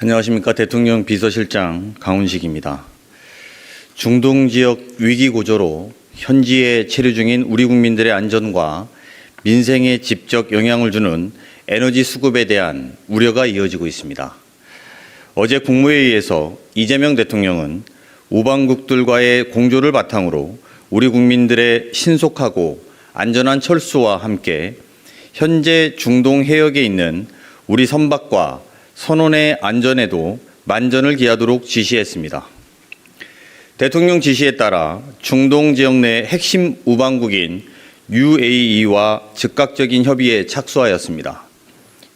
안녕하십니까. 대통령 비서실장 강훈식입니다. 중동 지역 위기 구조로 현지에 체류 중인 우리 국민들의 안전과 민생에 직접 영향을 주는 에너지 수급에 대한 우려가 이어지고 있습니다. 어제 국무회의에서 이재명 대통령은 우방국들과의 공조를 바탕으로 우리 국민들의 신속하고 안전한 철수와 함께 현재 중동 해역에 있는 우리 선박과 선원의 안전에도 만전을 기하도록 지시했습니다. 대통령 지시에 따라 중동 지역 내 핵심 우방국인 UAE와 즉각적인 협의에 착수하였습니다.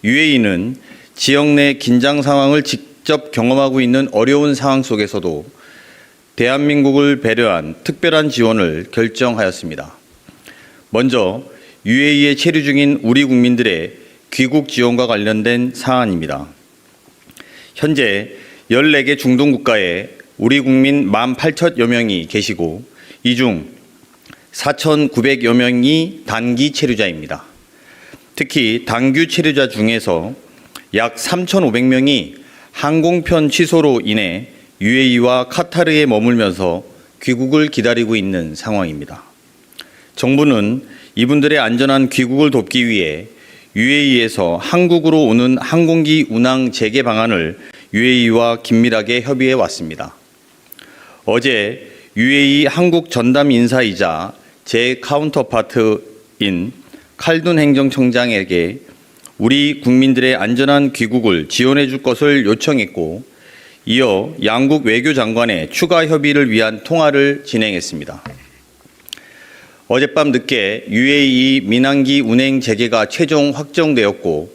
UAE는 지역 내 긴장 상황을 직접 경험하고 있는 어려운 상황 속에서도 대한민국을 배려한 특별한 지원을 결정하였습니다. 먼저 UAE에 체류 중인 우리 국민들의 귀국 지원과 관련된 사안입니다. 현재 14개 중동 국가에 우리 국민 18,000여 명이 계시고 이 중 4,900여 명이 단기 체류자입니다. 특히 단기 체류자 중에서 약 3,500명이 항공편 취소로 인해 UAE와 카타르에 머물면서 귀국을 기다리고 있는 상황입니다. 정부는 이분들의 안전한 귀국을 돕기 위해 UAE에서 한국으로 오는 항공기 운항 재개 방안을 UAE와 긴밀하게 협의해 왔습니다. 어제 UAE 한국 전담 인사이자 제 카운터파트인 칼둔 행정청장에게 우리 국민들의 안전한 귀국을 지원해 줄 것을 요청했고, 이어 양국 외교장관의 추가 협의를 위한 통화를 진행했습니다. 어젯밤 늦게 UAE 민항기 운행 재개가 최종 확정되었고,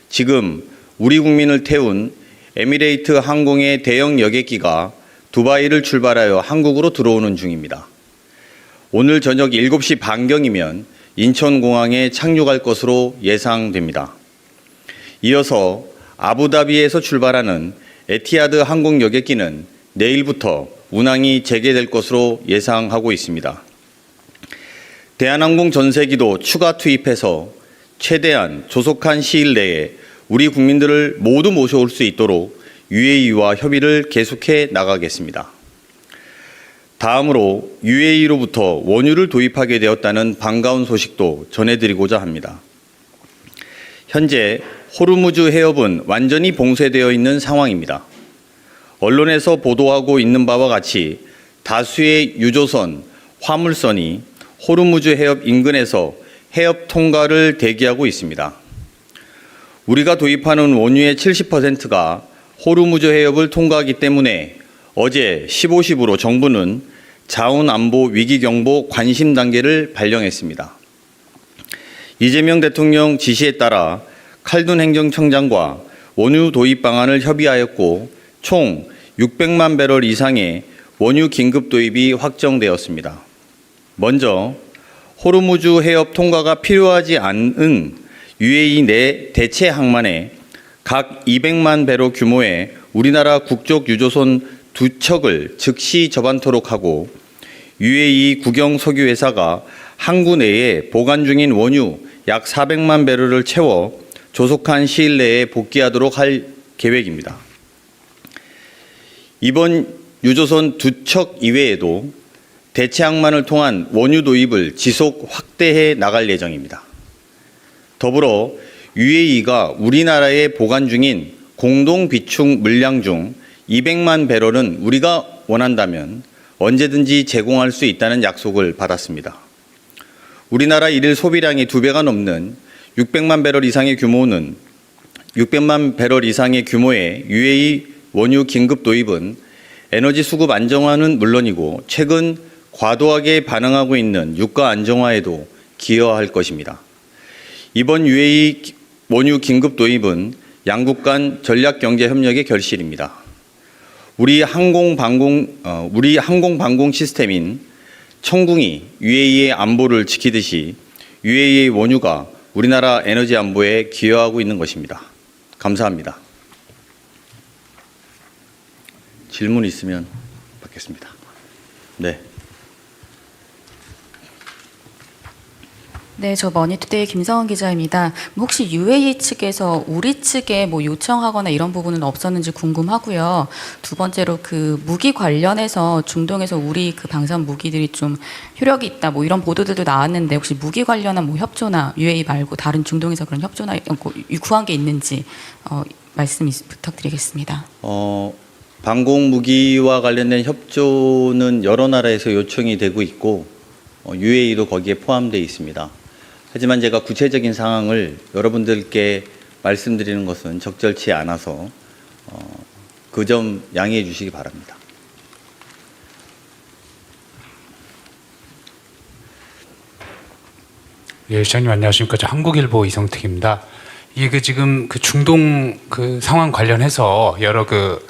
지금 우리 국민을 태운 에미레이트 항공의 대형 여객기가 두바이를 출발하여 한국으로 들어오는 중입니다. 오늘 저녁 7시 반경이면 인천공항에 착륙할 것으로 예상됩니다. 이어서 아부다비에서 출발하는 에티하드 항공 여객기는 내일부터 운항이 재개될 것으로 예상하고 있습니다. 대한항공 전세기도 추가 투입해서 최대한 조속한 시일 내에 우리 국민들을 모두 모셔올 수 있도록 UAE와 협의를 계속해 나가겠습니다. 다음으로 UAE로부터 원유를 도입하게 되었다는 반가운 소식도 전해드리고자 합니다. 현재 호르무즈 해협은 완전히 봉쇄되어 있는 상황입니다. 언론에서 보도하고 있는 바와 같이 다수의 유조선, 화물선이 호르무즈 해협 인근에서 해협 통과를 대기하고 있습니다. 우리가 도입하는 원유의 70%가 호르무즈 해협을 통과하기 때문에 어제 15.10으로 정부는 자원안보 위기경보 관심 단계를 발령했습니다. 이재명 대통령 지시에 따라 칼둔 행정청장과 원유 도입 방안을 협의하였고 총 600만 배럴 이상의 원유 긴급 도입이 확정되었습니다. 먼저 호르무즈 해협 통과가 필요하지 않은 UAE 내 대체 항만에 각 200만 배로 규모의 우리나라 국적 유조선 2척을 즉시 접안토록 하고 UAE 국영 석유회사가 항구 내에 보관 중인 원유 약 400만 배럴을 채워 조속한 시일 내에 복귀하도록 할 계획입니다. 이번 유조선 2척 이외에도 대체 항만을 통한 원유 도입을 지속 확대해 나갈 예정입니다. 더불어 UAE가 우리나라에 보관 중인 공동 비축 물량 중 200만 배럴은 우리가 원한다면 언제든지 제공할 수 있다는 약속을 받았습니다. 우리나라 일일 소비량이 2배가 넘는 600만 배럴 이상의 규모의 UAE 원유 긴급 도입은 에너지 수급 안정화는 물론이고 최근 과도하게 반응하고 있는 유가 안정화에도 기여할 것입니다. 이번 UAE 원유 긴급 도입은 양국 간 전략 경제 협력의 결실입니다. 우리 항공방공 시스템인 청궁이 UAE의 안보를 지키듯이 UAE의 원유가 우리나라 에너지 안보에 기여하고 있는 것입니다. 감사합니다. 질문 있으면 받겠습니다. 네. 네, 저 머니투데이 김성은 기자입니다. 혹시 UAE 측에서 우리 측에 뭐 요청하거나 이런 부분은 없었는지 궁금하고요. 두 번째로 그 무기 관련해서 중동에서 우리 그 방산 무기들이 좀 효력이 있다 뭐 이런 보도들도 나왔는데 혹시 무기 관련한 뭐 협조나 UAE 말고 다른 중동에서 그런 협조나 구한 게 있는지 말씀 부탁드리겠습니다. 방공 무기와 관련된 협조는 여러 나라에서 요청이 되고 있고 UAE도 거기에 포함되어 있습니다. 하지만 제가 구체적인 상황을 여러분들께 말씀드리는 것은 적절치 않아서 그 점 양해해 주시기 바랍니다. 예, 시장님 안녕하십니까? 저 한국일보 이성택입니다. 이게 지금 그 중동 그 상황 관련해서 여러 그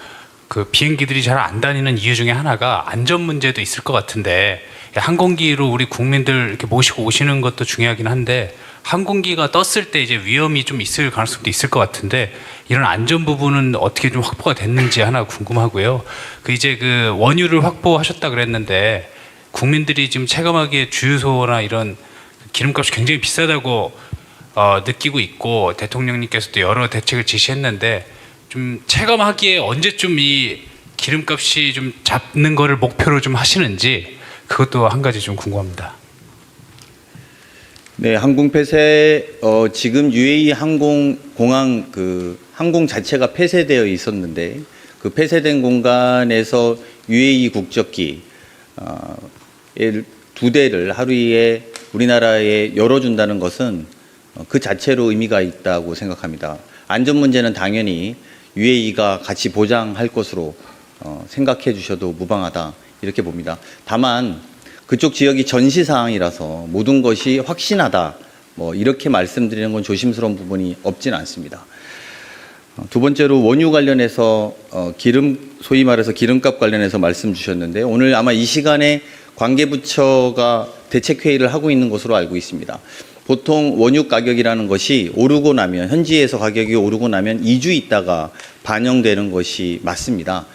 비행기들이 잘 안 다니는 이유 중에 하나가 안전 문제도 있을 것 같은데, 항공기로 우리 국민들 이렇게 모시고 오시는 것도 중요하긴 한데 항공기가 떴을 때 이제 위험이 좀 있을 가능성도 있을 것 같은데, 이런 안전 부분은 어떻게 좀 확보가 됐는지 하나 궁금하고요. 이제 그 원유를 확보하셨다 그랬는데 국민들이 지금 체감하기에 주유소나 이런 기름값이 굉장히 비싸다고 느끼고 있고, 대통령님께서도 여러 대책을 지시했는데 좀 체감하기에 언제쯤 이 기름값이 좀 잡는 거를 목표로 좀 하시는지, 그것도 한 가지 좀 궁금합니다. 네, 항공 폐쇄 지금 UAE 항공 자체가 폐쇄되어 있었는데 그 폐쇄된 공간에서 UAE 국적기 2대를 하루에 우리나라에 열어준다는 것은 그 자체로 의미가 있다고 생각합니다. 안전 문제는 당연히 UAE가 같이 보장할 것으로 생각해 주셔도 무방하다 이렇게 봅니다. 다만 그쪽 지역이 전시 사항이라서 모든 것이 확신하다 뭐 이렇게 말씀드리는 건 조심스러운 부분이 없진 않습니다. 두 번째로 원유 관련해서 소위 말해서 기름값 관련해서 말씀 주셨는데, 오늘 아마 이 시간에 관계부처가 대책회의를 하고 있는 것으로 알고 있습니다. 보통 원유 가격이라는 것이 오르고 나면, 현지에서 가격이 오르고 나면 2주 있다가 반영되는 것이 맞습니다.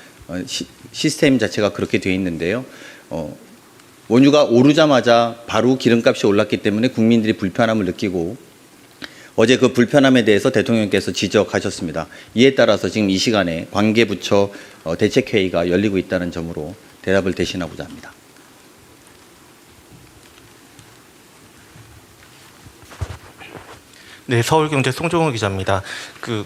시스템 자체가 그렇게 되어 있는데요. 원유가 오르자마자 바로 기름값이 올랐기 때문에 국민들이 불편함을 느끼고 어제 그 불편함에 대해서 대통령께서 지적하셨습니다. 이에 따라서 지금 이 시간에 관계부처 대책회의가 열리고 있다는 점으로 대답을 대신하고자 합니다. 네, 서울경제 송종호 기자입니다.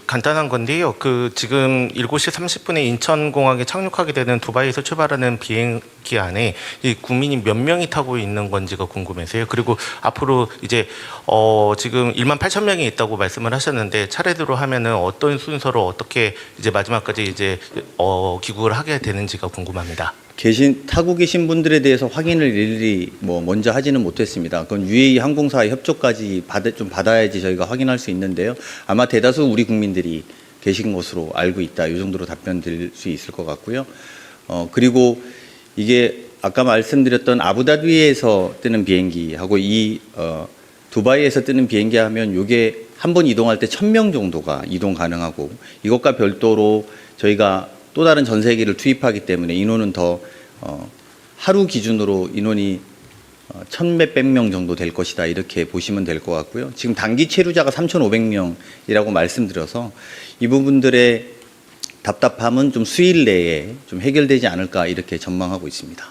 간단한 건데요. 지금 7시 30분에 인천공항에 착륙하게 되는 두바이에서 출발하는 비행기 안에 이 국민이 몇 명이 타고 있는 건지가 궁금해서요. 그리고 앞으로 이제 지금 1만 8천 명이 있다고 말씀을 하셨는데, 차례대로 하면은 어떤 순서로 어떻게 이제 마지막까지 이제 귀국을 하게 되는지가 궁금합니다. 타고 계신 분들에 대해서 확인을 일일이 먼저 하지는 못했습니다. 그건 UAE 항공사의 협조까지 좀 받아야지 저희가 확인할 수 있는데요. 아마 대다수 우리 국민들이 계신 것으로 알고 있다. 이 정도로 답변 드릴 수 있을 것 같고요. 그리고 이게 아까 말씀드렸던 아부다비에서 뜨는 비행기하고 두바이에서 뜨는 비행기 하면 이게 한 번 이동할 때 1,000명 정도가 이동 가능하고, 이것과 별도로 저희가 또 다른 전세기를 투입하기 때문에 인원은 더 하루 기준으로 인원이 1,000몇백 명 정도 될 것이다 이렇게 보시면 될 것 같고요. 지금 단기 체류자가 3,500명이라고 말씀드려서 이 부분들의 답답함은 좀 수일 내에 좀 해결되지 않을까 이렇게 전망하고 있습니다.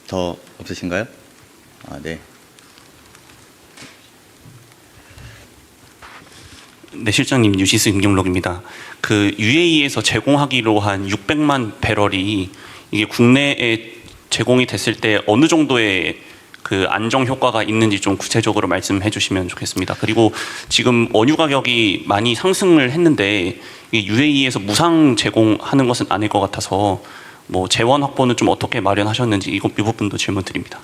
더 없으신가요? 네. 네, 실장님, 뉴시스 임경록입니다. UAE에서 제공하기로 한 600만 배럴이 이게 국내에 제공이 됐을 때 어느 정도의 안정 효과가 있는지 좀 구체적으로 말씀해 주시면 좋겠습니다. 그리고 지금 원유 가격이 많이 상승을 했는데 UAE에서 무상 제공하는 것은 아닐 것 같아서 재원 확보는 좀 어떻게 마련하셨는지 이 부분도 질문 드립니다.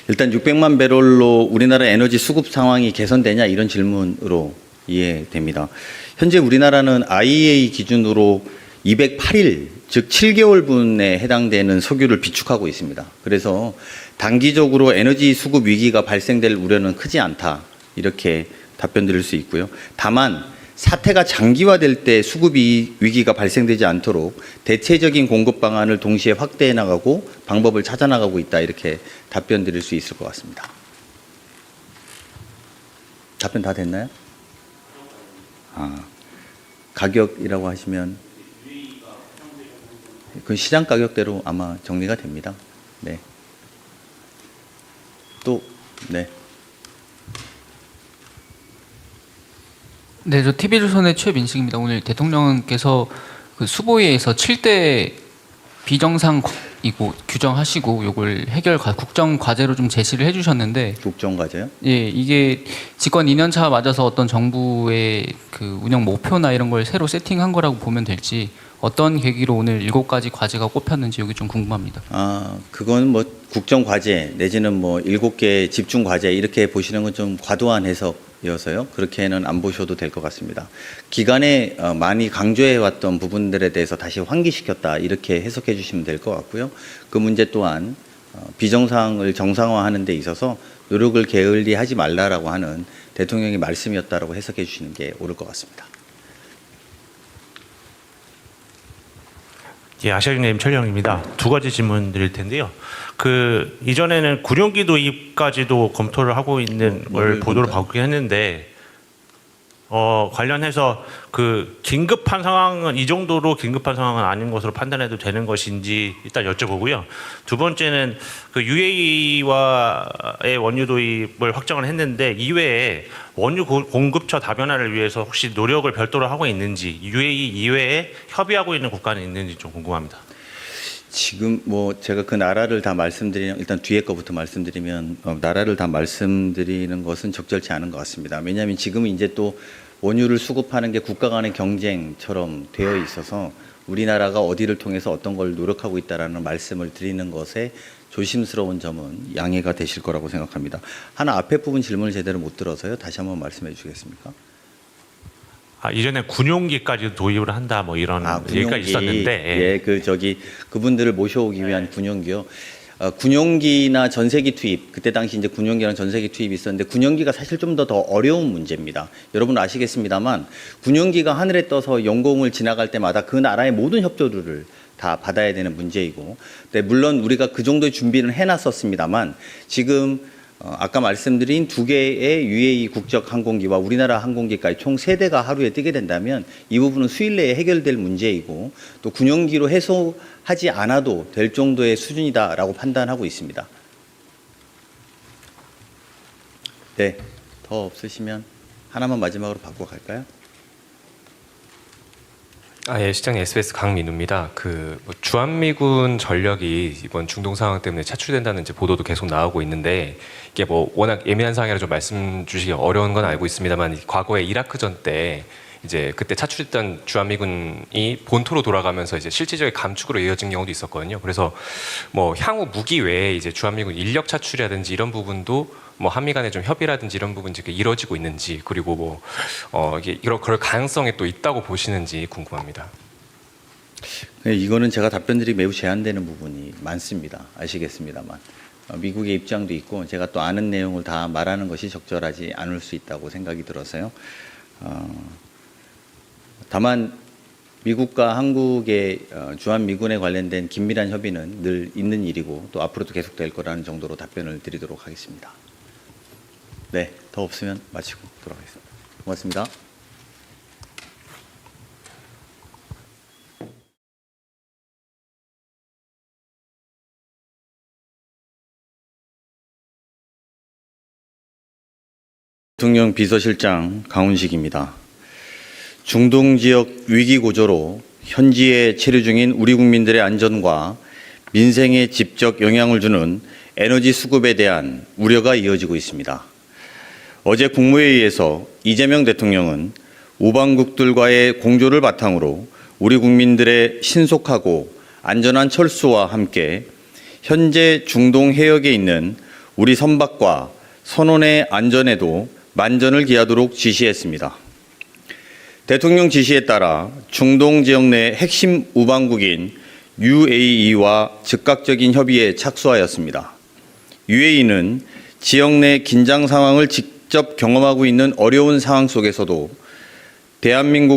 일단 600만 배럴로 우리나라 에너지 수급 상황이 개선되냐 이런 질문으로 이해됩니다. 현재 우리나라는 IEA 기준으로 208일, 즉 7개월분에 해당되는 석유를 비축하고 있습니다. 그래서 단기적으로 에너지 수급 위기가 발생될 우려는 크지 않다 이렇게 답변 드릴 수 있고요. 다만 사태가 장기화될 때 수급 위기가 발생되지 않도록 대체적인 공급 방안을 동시에 확대해 나가고 방법을 찾아 나가고 있다 이렇게 답변 드릴 수 있을 것 같습니다. 답변 다 됐나요? 가격이라고 하시면 그 시장 가격대로 아마 정리가 됩니다. 네. 또 네. 네, 저 TV조선의 최민식입니다. 오늘 대통령께서 그 수보위에서 7대 비정상이고 규정하시고 요걸 국정 과제로 좀 제시를 해주셨는데, 국정 과제요? 예, 이게 집권 2년차 맞아서 어떤 정부의 그 운영 목표나 이런 걸 새로 세팅한 거라고 보면 될지, 어떤 계기로 오늘 7가지 과제가 꼽혔는지 여기 좀 궁금합니다. 그건 뭐 국정 과제 내지는 뭐 7개 집중 과제 이렇게 보시는 건 좀 과도한 해석이어서요. 그렇게는 안 보셔도 될 것 같습니다. 기간에 많이 강조해 왔던 부분들에 대해서 다시 환기시켰다 이렇게 해석해 주시면 될 것 같고요. 그 문제 또한 비정상을 정상화하는 데 있어서 노력을 게을리 하지 말라라고 하는 대통령의 말씀이었다라고 해석해 주시는 게 옳을 것 같습니다. 예, 아시아경제님 철영입니다. 2가지 질문 드릴 텐데요. 그 이전에는 군용기 도입까지도 검토를 하고 있는 걸 보도를 받긴 했는데, 관련해서 그 긴급한 상황은 이 정도로 긴급한 상황은 아닌 것으로 판단해도 되는 것인지 일단 여쭤보고요. 두 번째는 그 UAE와의 원유 도입을 확정을 했는데 이외에 원유 공급처 다변화를 위해서 혹시 노력을 별도로 하고 있는지, UAE 이외에 협의하고 있는 국가는 있는지 좀 궁금합니다. 지금 뭐 제가 그 나라를 다 말씀드리는, 일단 뒤에 거부터 말씀드리면 나라를 다 말씀드리는 것은 적절치 않은 것 같습니다. 왜냐하면 지금은 이제 또 원유를 수급하는 게 국가 간의 경쟁처럼 되어 있어서 우리나라가 어디를 통해서 어떤 걸 노력하고 있다라는 말씀을 드리는 것에 조심스러운 점은 양해가 되실 거라고 생각합니다. 하나 앞에 부분 질문을 제대로 못 들어서요. 다시 한번 말씀해 주시겠습니까? 이전에 군용기까지 도입을 한다 뭐 이런 얘기가 있었는데, 그분들을 모셔오기 위한 군용기요. 군용기나 전세기 투입, 그때 당시 이제 군용기랑 전세기 투입이 있었는데 군용기가 사실 좀 더 어려운 문제입니다. 여러분 아시겠습니다만 군용기가 하늘에 떠서 영공을 지나갈 때마다 그 나라의 모든 협조를 다 받아야 되는 문제이고, 물론 우리가 그 정도의 준비는 해놨었습니다만 지금 아까 말씀드린 2개의 UAE 국적 항공기와 우리나라 항공기까지 총 3대가 하루에 뜨게 된다면 이 부분은 수일 내에 해결될 문제이고 또 군용기로 해소하지 않아도 될 정도의 수준이다라고 판단하고 있습니다. 네, 더 없으시면 하나만 마지막으로 받고 갈까요? 예, 시장님 SBS 강민우입니다. 주한미군 전력이 이번 중동 상황 때문에 차출된다는 이제 보도도 계속 나오고 있는데, 이게 뭐 워낙 예민한 상황이라 좀 말씀 주시기 어려운 건 알고 있습니다만, 과거에 이라크전 때 이제 그때 차출했던 주한미군이 본토로 돌아가면서 이제 실질적인 감축으로 이어진 경우도 있었거든요. 그래서 뭐 향후 무기 외에 이제 주한미군 인력 차출이라든지 이런 부분도 뭐 한미 간에 좀 협의라든지 이런 부분이 이루어지고 있는지, 그리고 뭐 이게 그럴 가능성이 또 있다고 보시는지 궁금합니다. 네, 이거는 제가 답변드리기 매우 제한되는 부분이 많습니다. 아시겠습니다만 미국의 입장도 있고 제가 또 아는 내용을 다 말하는 것이 적절하지 않을 수 있다고 생각이 들어서요. 다만 미국과 한국의 주한미군에 관련된 긴밀한 협의는 늘 있는 일이고 또 앞으로도 계속될 거라는 정도로 답변을 드리도록 하겠습니다. 네, 더 없으면 마치고 돌아가겠습니다. 고맙습니다. 대통령 비서실장 강훈식입니다. 중동 지역 위기 고조로 현지에 체류 중인 우리 국민들의 안전과 민생에 직접 영향을 주는 에너지 수급에 대한 우려가 이어지고 있습니다. 어제 국무회의에서 이재명 대통령은 우방국들과의 공조를 바탕으로 우리 국민들의 신속하고 안전한 철수와 함께 현재 중동 해역에 있는 우리 선박과 선원의 안전에도 만전을 기하도록 지시했습니다. 대통령 지시에 따라 중동 지역 내 핵심 우방국인 UAE와 즉각적인 협의에 착수하였습니다. UAE는 지역 내 긴장 상황을 직접 경험하고 있는 어려운 상황 속에서도 대한민국